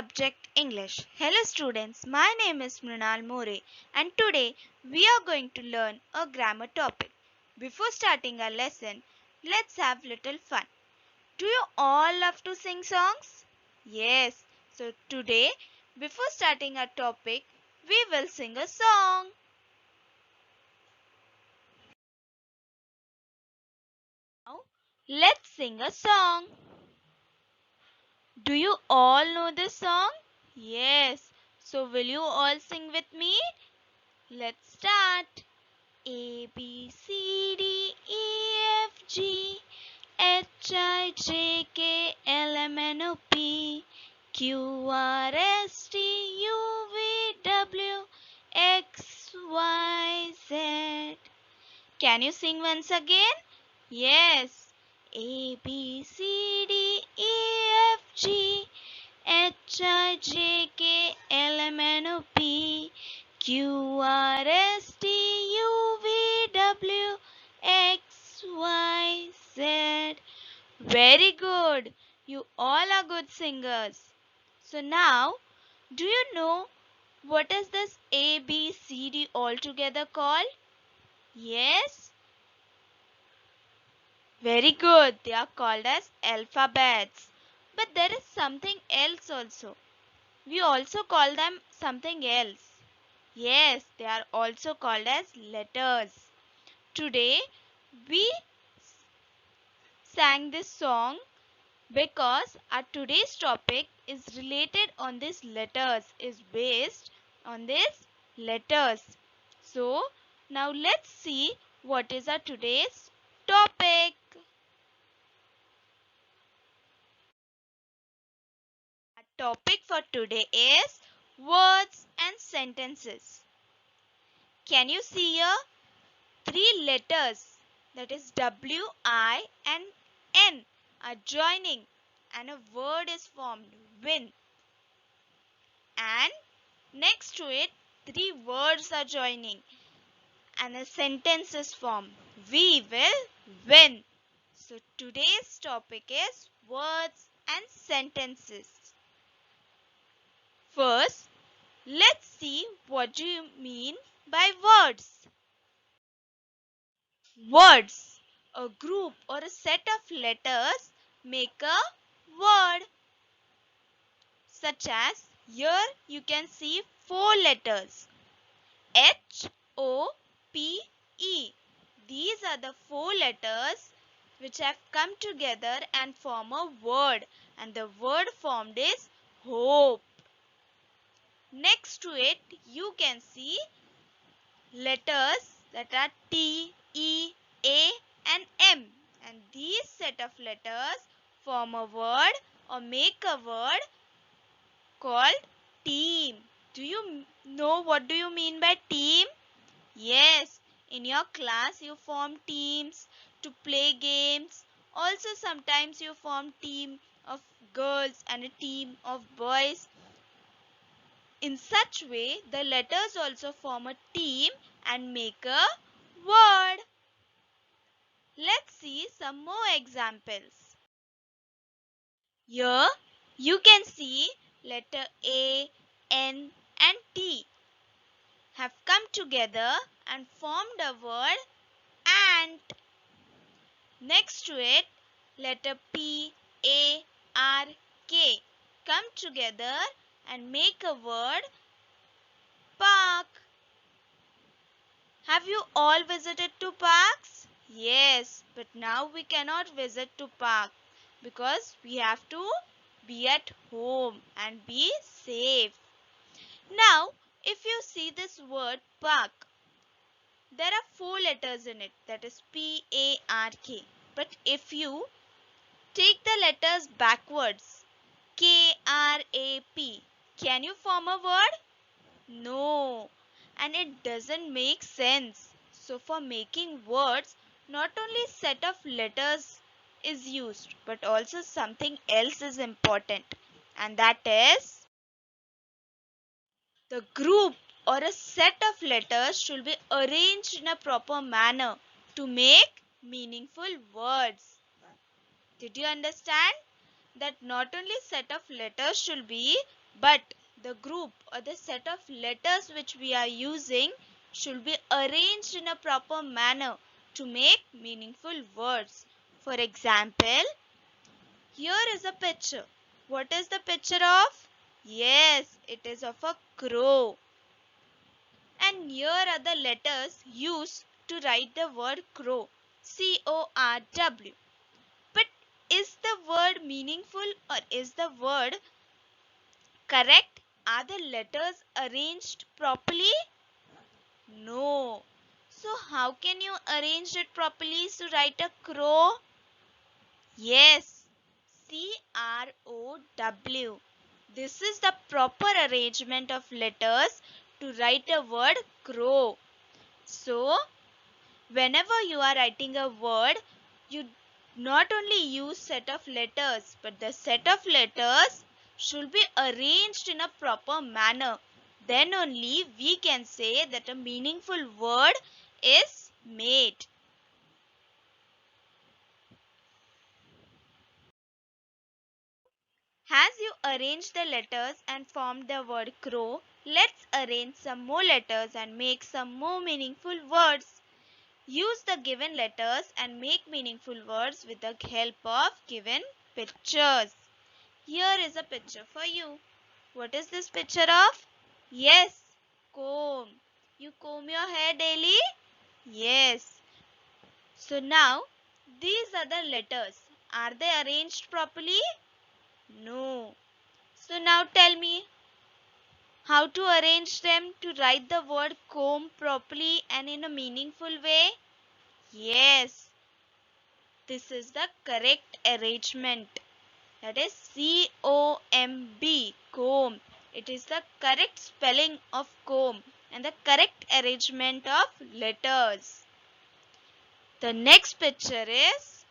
subject English. Hello students, my name is Mrinal More and today we are going to learn a grammar topic. Before starting our lesson, let's have little fun. Do you all love to sing songs? Yes, so today before starting our topic, we will sing a song. Now, let's sing a song. Do you all know this song? Yes, so will you all sing with me? Let's start. A B C D E F G H I J K L M N O P Q R S T U V W X Y Z. Can you sing once again? Yes. A B C D E F G H I J K L M N O P Q R S T U V W X Y Z. Very good. You all are good singers. So now, do you know what is this A B C D altogether called? Yes? Very good. They are called as alphabets. But there is something else also. We also call them something else. Yes, they are also called as letters. Today we sang this song because our today's topic is related on these letters, is based on these letters. So now let's see what is our today's topic. Our topic for today is words and sentences. Can you see here? Three letters, that is W, I and N, are joining and a word is formed, win. And next to it, three words are joining and a sentence is formed, we will win. So today's topic is words and sentences. First, let's see what do you mean by words. Words, a group or a set of letters, make a word. Such as here you can see four letters H, O, P, E. These are the four letters which have come together and form a word, and the word formed is hope. Next to it you can see letters that are T, E, A and M, and these set of letters form a word or make a word called team. Do you know what do you mean by team? Yes, in your class you form teams to play games. Also sometimes you form team of girls and a team of boys. In such way, the letters also form a team and make a word. Let's see some more examples. Here you can see letter A, N and T have come together and formed a word ant. Next to it, letter P, A, R, K come together and make a word park. Have you all visited to parks? Yes, but now we cannot visit to park because we have to be at home and be safe. Now, if you see this word park, there are four letters in it, that is P, A, R, K. But if you take the letters backwards, K, R, A, P, can you form a word? No, and it doesn't make sense. So for making words, not only set of letters is used, but also something else is important, and that is the group or a set of letters should be arranged in a proper manner to make meaningful words. Did you understand that not only set of letters should be But the group or the set of letters which we are using should be arranged in a proper manner to make meaningful words. For example, here is a picture. What is the picture of? Yes, it is of a crow. And here are the letters used to write the word crow. CORW. But is the word meaningful or is the word correct? Are the letters arranged properly? No. So how can you arrange it properly to write a crow? Yes. CROW. This is the proper arrangement of letters to write a word crow. So, whenever you are writing a word, you not only use set of letters, but the set of letters should be arranged in a proper manner. Then only we can say that a meaningful word is made. As you arrange the letters and formed the word crow, let's arrange some more letters and make some more meaningful words. Use the given letters and make meaningful words with the help of given pictures. Here is a picture for you. What is this picture of? Yes, comb. You comb your hair daily? Yes. So now, these are the letters. Are they arranged properly? No. So now tell me how to arrange them to write the word comb properly and in a meaningful way? Yes, this is the correct arrangement. That is COMB, comb. It is the correct spelling of comb and the correct arrangement of letters. The next picture is,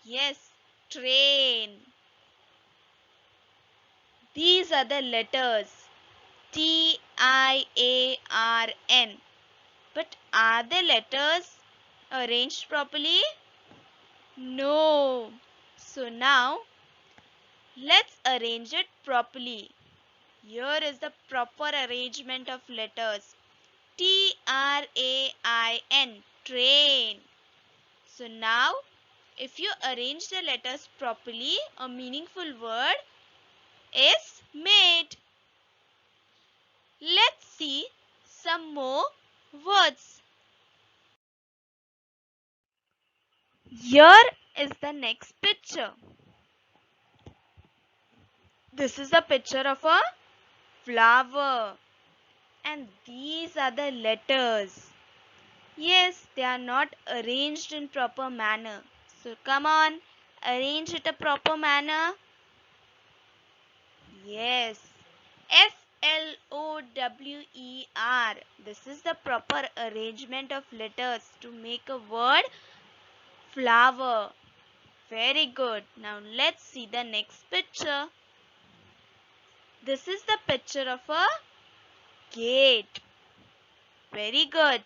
yes, train. These are the letters TIARN. But are the letters arranged properly? No. So now let's arrange it properly. Here is the proper arrangement of letters. TRAIN, train. So now if you arrange the letters properly, a meaningful word is made. Let's see some more words. Here is the next picture. This is a picture of a flower. And these are the letters. Yes, they are not arranged in proper manner. So come on, arrange it a proper manner. Yes. FLOWER. This is the proper arrangement of letters to make a word flower. Very good. Now let's see the next picture. This is the picture of a gate. Very good.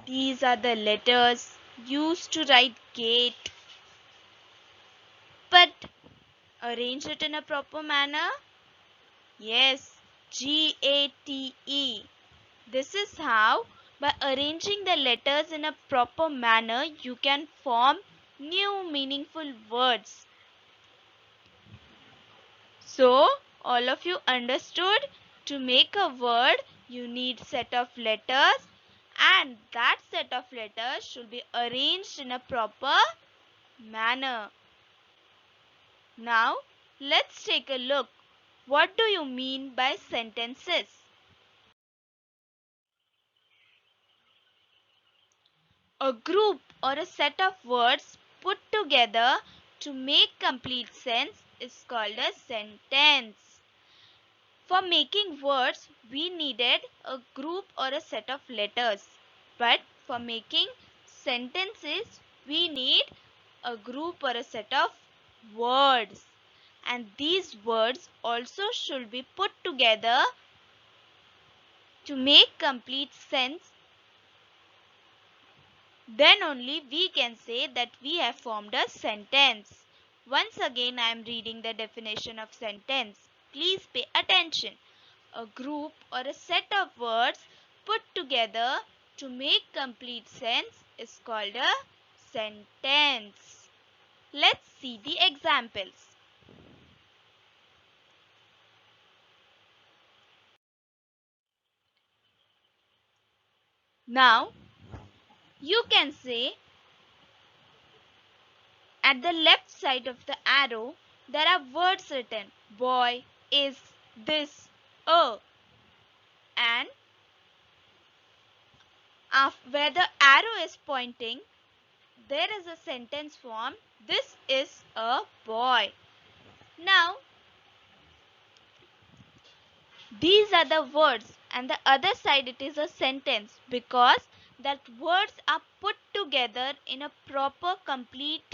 These are the letters used to write gate. But arrange it in a proper manner. Yes, GATE. This is how, by arranging the letters in a proper manner, you can form new meaningful words. So, all of you understood? To make a word, you need set of letters, and that set of letters should be arranged in a proper manner. Now, let's take a look. What do you mean by sentences? A group or a set of words put together to make complete sense is called a sentence. For making words, we needed a group or a set of letters. But for making sentences, we need a group or a set of words. And these words also should be put together to make complete sense. Then only we can say that we have formed a sentence. Once again, I am reading the definition of sentence. Please pay attention. A group or a set of words put together to make complete sense is called a sentence. Let's see the examples. Now, you can say at the left side of the arrow, there are words written boy, is, this, a, and where the arrow is pointing, there is a sentence form. This is a boy. Now, these are the words, and the other side it is a sentence because that words are put together in a proper, complete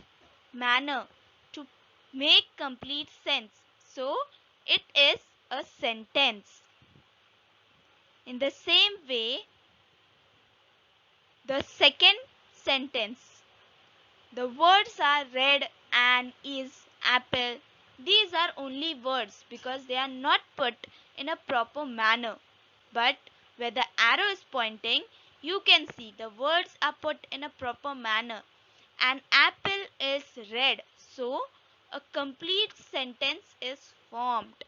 manner to make complete sense. So, it is a sentence. In the same way, the second sentence, the words are red and is apple. These are only words because they are not put in a proper manner. But where the arrow is pointing, you can see the words are put in a proper manner. An apple is red. So a complete sentence is formed.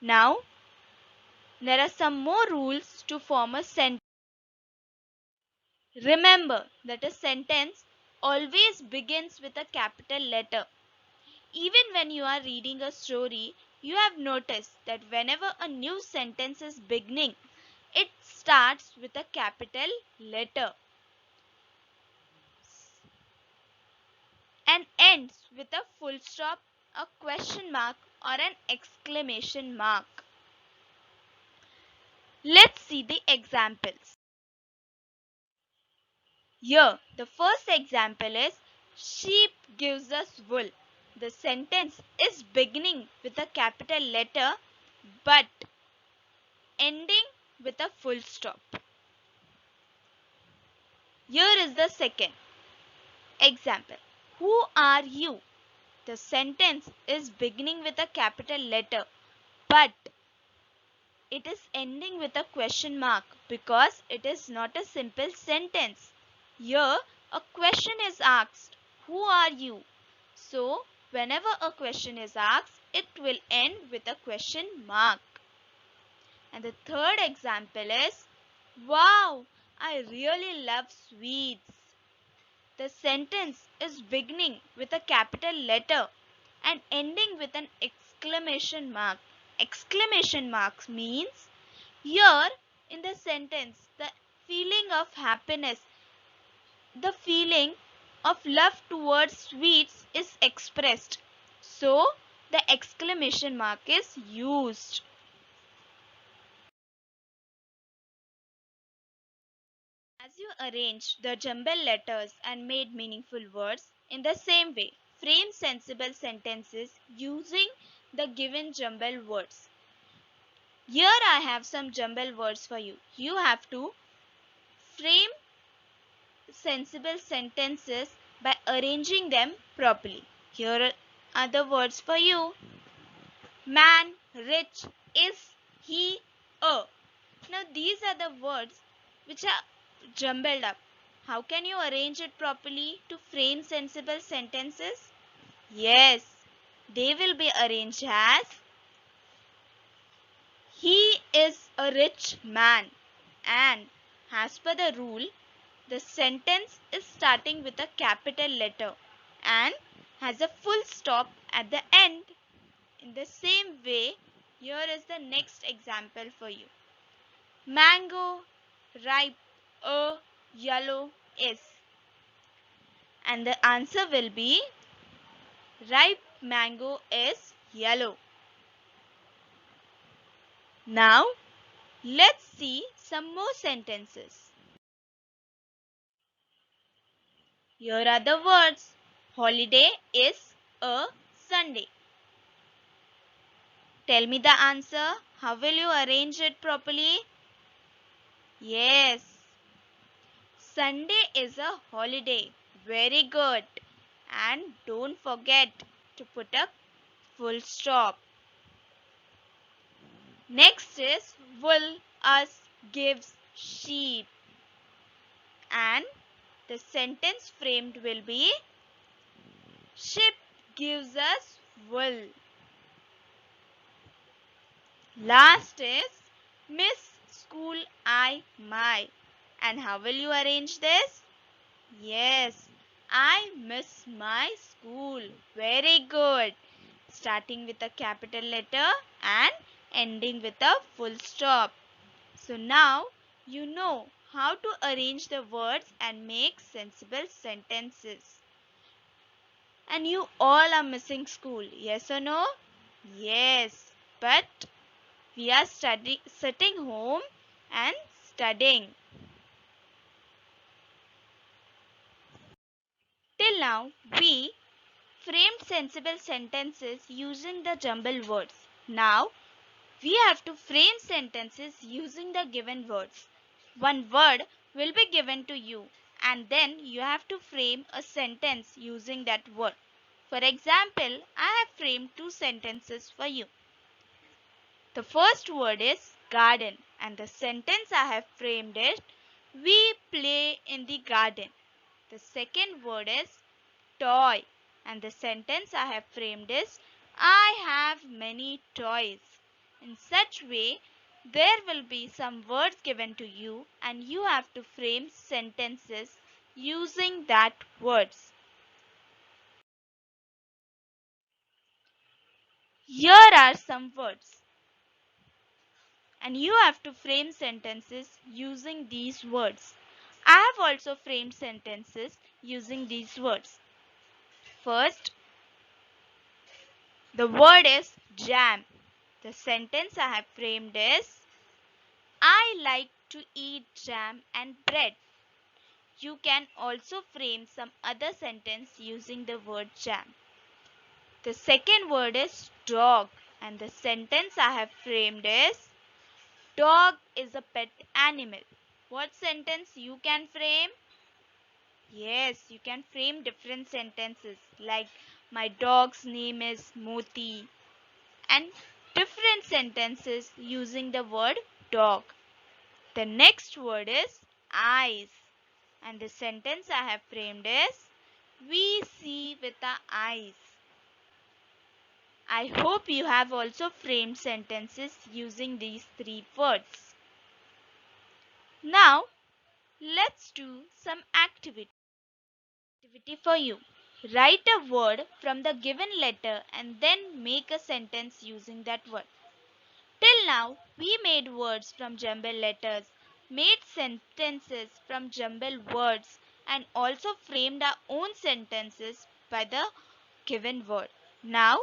Now, there are some more rules to form a sentence. Remember that a sentence always begins with a capital letter. Even when you are reading a story, you have noticed that whenever a new sentence is beginning, it starts with a capital letter and ends with a full stop, a question mark, or an exclamation mark. Let's see the examples. Here, the first example is sheep gives us wool. The sentence is beginning with a capital letter but ending with a full stop. Here is the second example. Who are you? The sentence is beginning with a capital letter but it is ending with a question mark because it is not a simple sentence. Here, a question is asked. Who are you? So, whenever a question is asked, it will end with a question mark. And the third example is, wow, I really love sweets. The sentence is beginning with a capital letter and ending with an exclamation mark. Exclamation marks means here in the sentence the feeling of happiness, the feeling of love towards sweets is expressed. So the exclamation mark is used. As you arranged the jumbled letters and made meaningful words, in the same way, frame sensible sentences using the given jumbled words. Here I have some jumbled words for you. You have to frame sensible sentences by arranging them properly. Here are the words for you. Man, rich, is, he, a. Now these are the words which are jumbled up. How can you arrange it properly to frame sensible sentences? Yes, they will be arranged as he is a rich man, and as per the rule, the sentence is starting with a capital letter and has a full stop at the end. In the same way, here is the next example for you. Mango, ripe, a, yellow, is. And the answer will be ripe mango is yellow. Now, let's see some more sentences. Here are the words. Holiday is a Sunday. Tell me the answer. How will you arrange it properly? Yes. Sunday is a holiday. Very good. and don't forget to put a full stop. Next is wool, us, gives, sheep, and the sentence framed will be sheep gives us wool. Last is miss, school, I, my. And how will you arrange this? Yes, I miss my school. Very good. Starting with a capital letter and ending with a full stop. So now you know how to arrange the words and make sensible sentences. And you all are missing school, yes or no? Yes, but we are sitting home and studying. Till now, we framed sensible sentences using the jumbled words. Now, we have to frame sentences using the given words. One word will be given to you, and then you have to frame a sentence using that word. For example, I have framed two sentences for you. The first word is garden, and the sentence I have framed is we play in the garden. The second word is toy, and the sentence I have framed is I have many toys. In such way, there will be some words given to you and you have to frame sentences using that words. Here are some words and you have to frame sentences using these words. I have also framed sentences using these words. First, the word is jam. The sentence I have framed is I like to eat jam and bread. You can also frame some other sentence using the word jam. The second word is dog and the sentence I have framed is dog is a pet animal. What sentence you can frame? Yes, you can frame different sentences like my dog's name is Moti and different sentences using the word dog. The next word is eyes and the sentence I have framed is we see with our eyes. I hope you have also framed sentences using these three words. Now let's do some activity for you. Write a word from the given letter and then make a sentence using that word. Till now, we made words from jumbled letters, made sentences from jumbled words, and also framed our own sentences by the given word. Now,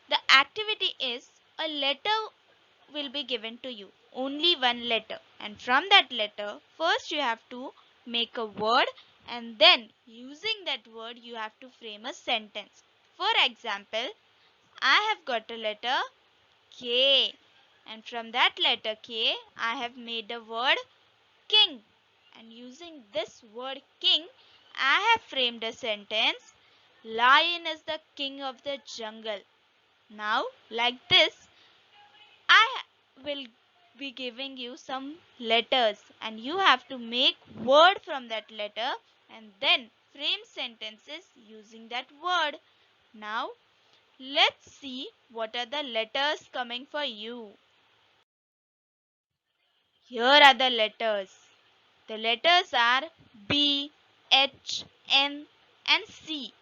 the activity is a letter will be given to you, only one letter, and from that letter, first you have to make a word, and then using that word, you have to frame a sentence. For example, I have got a letter K. And from that letter K, I have made the word king. And using this word king, I have framed a sentence. Lion is the king of the jungle. Now, like this, I will be giving you some letters and you have to make word from that letter and then frame sentences using that word. Now, let's see what are the letters coming for you. Here are the letters. The letters are B, H, N and C.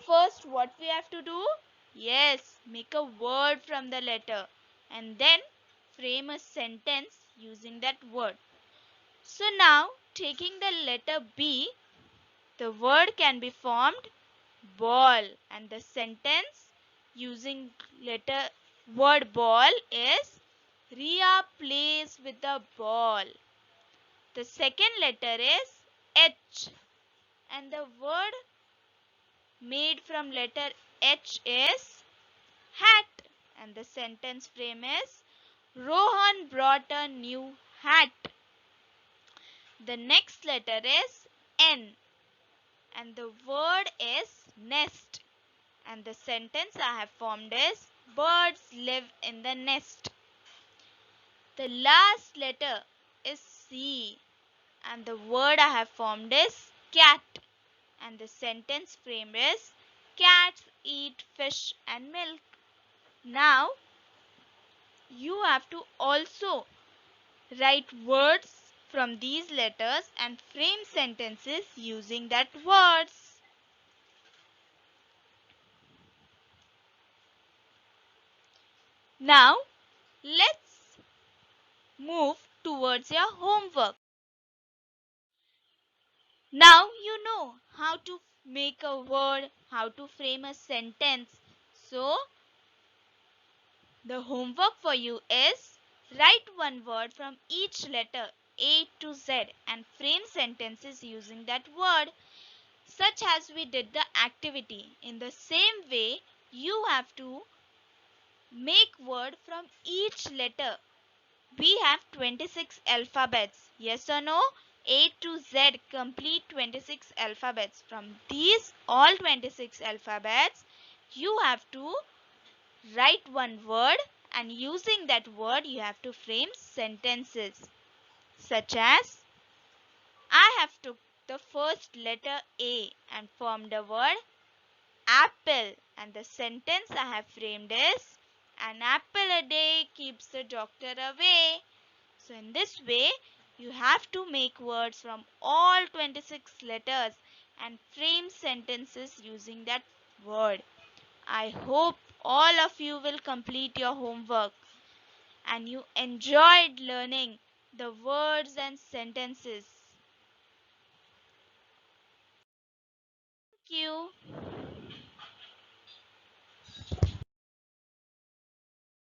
First, what we have to do? Yes, make a word from the letter and then frame a sentence using that word. So now, taking the letter B, the word can be formed ball and the sentence using letter word ball is Ria plays with the ball. The second letter is H and the word made from letter H is hat and the sentence frame is Rohan brought a new hat. The next letter is N and the word is nest. And the sentence I have formed is birds live in the nest. The last letter is C and the word I have formed is cat. And the sentence frame is cats eat fish and milk. Now you have to also write words from these letters and frame sentences using that words. Now let's move towards your homework. Now you know how to make a word, how to frame a sentence. So the homework for you is write one word from each letter A to Z and frame sentences using that word, such as we did the activity. In the same way, you have to make word from each letter. We have 26 alphabets. Yes or no? A to Z complete 26 alphabets. From these all 26 alphabets, you have to write one word and using that word you have to frame sentences such as I have took the first letter A and formed a word apple and the sentence I have framed is an apple a day keeps the doctor away. So in this way you have to make words from all 26 letters and frame sentences using that word. I hope all of you will complete your homework and you enjoyed learning the words and sentences. Thank you.